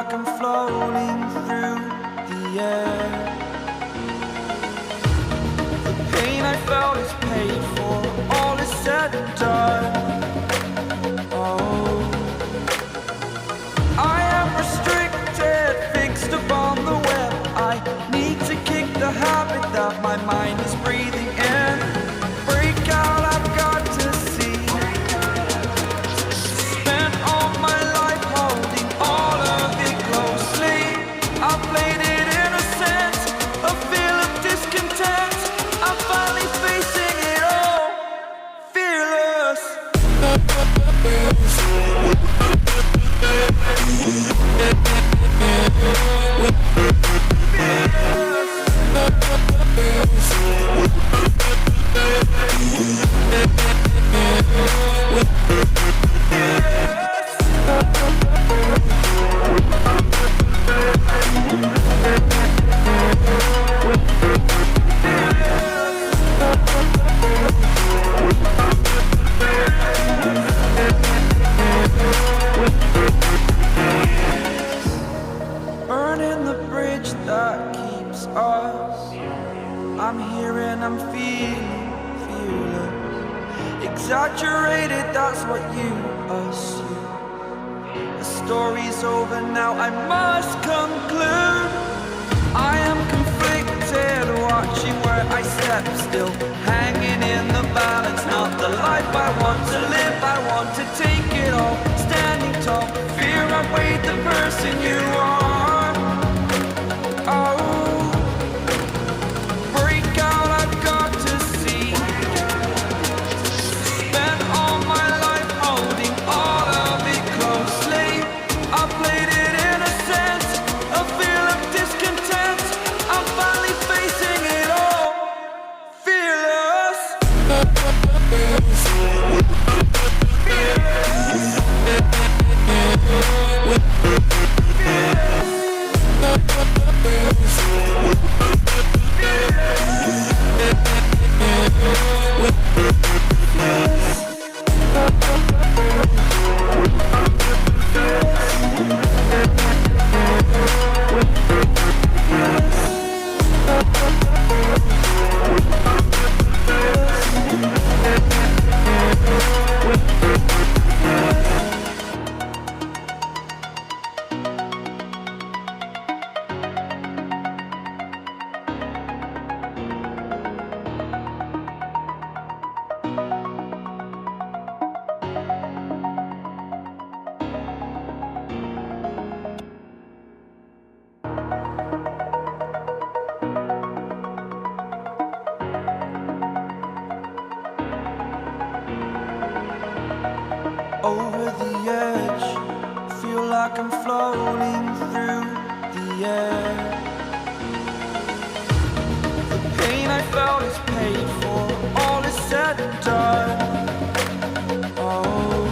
like I'm floating through the air. The pain I felt is paid for, all is said and done. Oh, I am restricted, fixed upon the web. I need to kick the habit that my mind is breathing in. Break out, I've got to see. Spent all my life holding all of it closely. I played it innocent, a feel of discontent. I'm finally facing it all, fearless. Burning the bridge that keeps us. I'm here and I'm feeling fearless. Exaggerated, that's what you assume. The story's over now, I must conclude. I am conflicted, watching where I step still, hanging in the balance. Not the life I want to live, I want to take it all. Standing tall, fear I weighed the person you are. Oh, break out, I've got to see. Spent all my life holding all of it closely. I played it innocent, a feel of discontent. I'm finally facing it all, fearless. Over the edge, feel like I'm floating through the air. The pain I felt is paid for, all is said and done. Oh,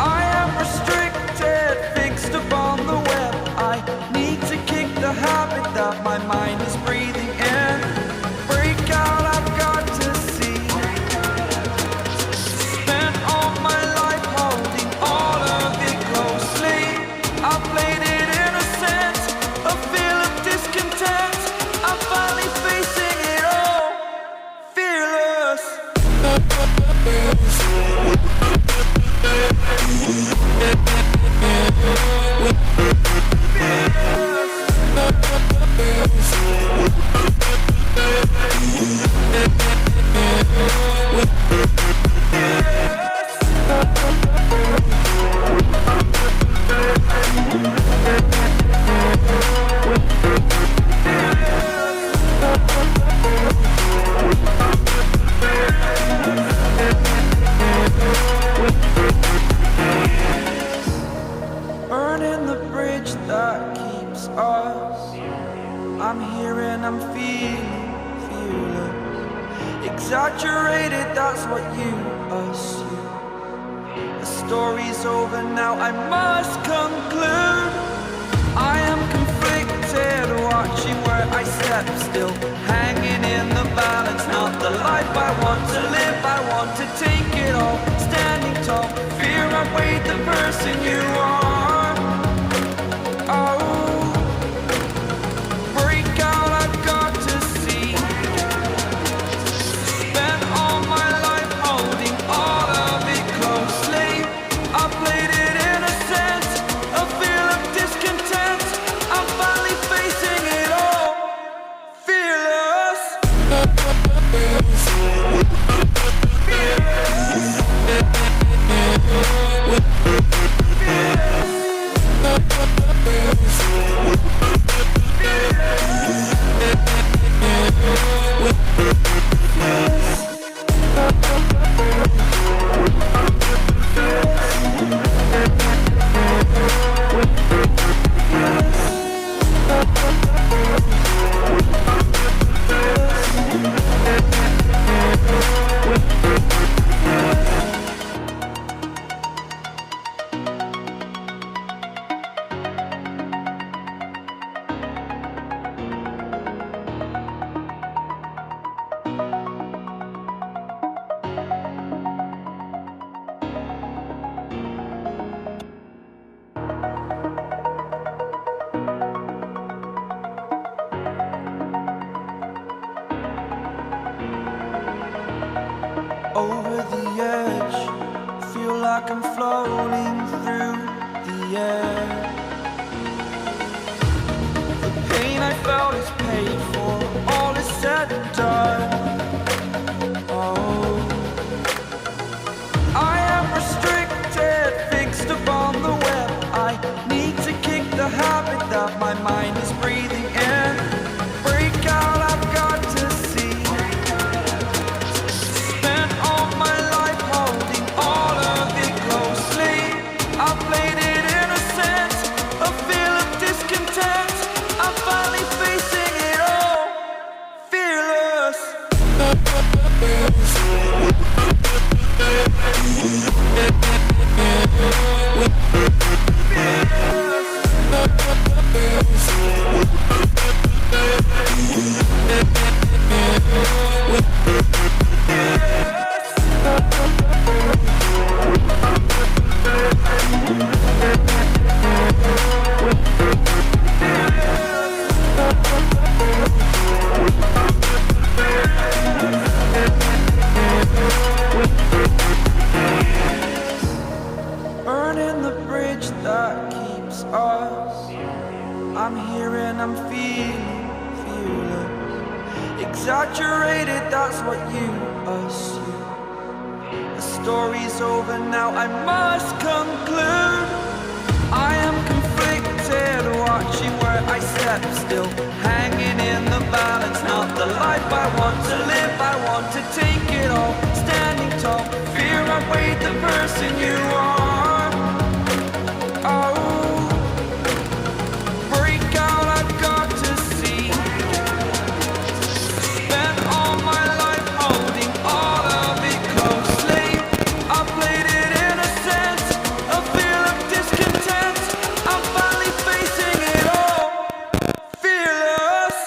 I am restricted, fixed upon the web. I need to kick the habit that my mind is breathing in. Break out, I've got to see. Spent all my life holding all of it closely. I played it innocent, a feel of discontent. I'm finally facing it all, fearless. Burning the bridge that keeps us. I'm here and I'm feeling fearless. Exaggerated, that's what you assume. The story's over now, I must conclude. I am conflicted, watching where I step still, hanging in the balance. Not the life I want to live, I want to take it all. Standing tall, fear I weighed the person you are. like I'm floating through the air. The pain I felt is paid for, all is said and done. Oh, I am restricted, fixed upon the web. I need to kick the habit that my mind is breathing in. Break out, I've got to see. Spent all my life holding all of it closely. I played it innocent, a feel of discontent. I'm finally facing it all, fearless. Burning the bridge that keeps us. I'm here and I'm feeling fearless. Exaggerated, that's what you assume. The story's over now, I must conclude. I am conflicted, watching where I step still, hanging in the balance. Not the life I want to live, I want to take it all. Standing tall, fear outweighed the person you are. Oh, break out, I've got to see. Spent all my life holding all of it closely. I played it innocent, a feel of discontent. I'm finally facing it all, fearless.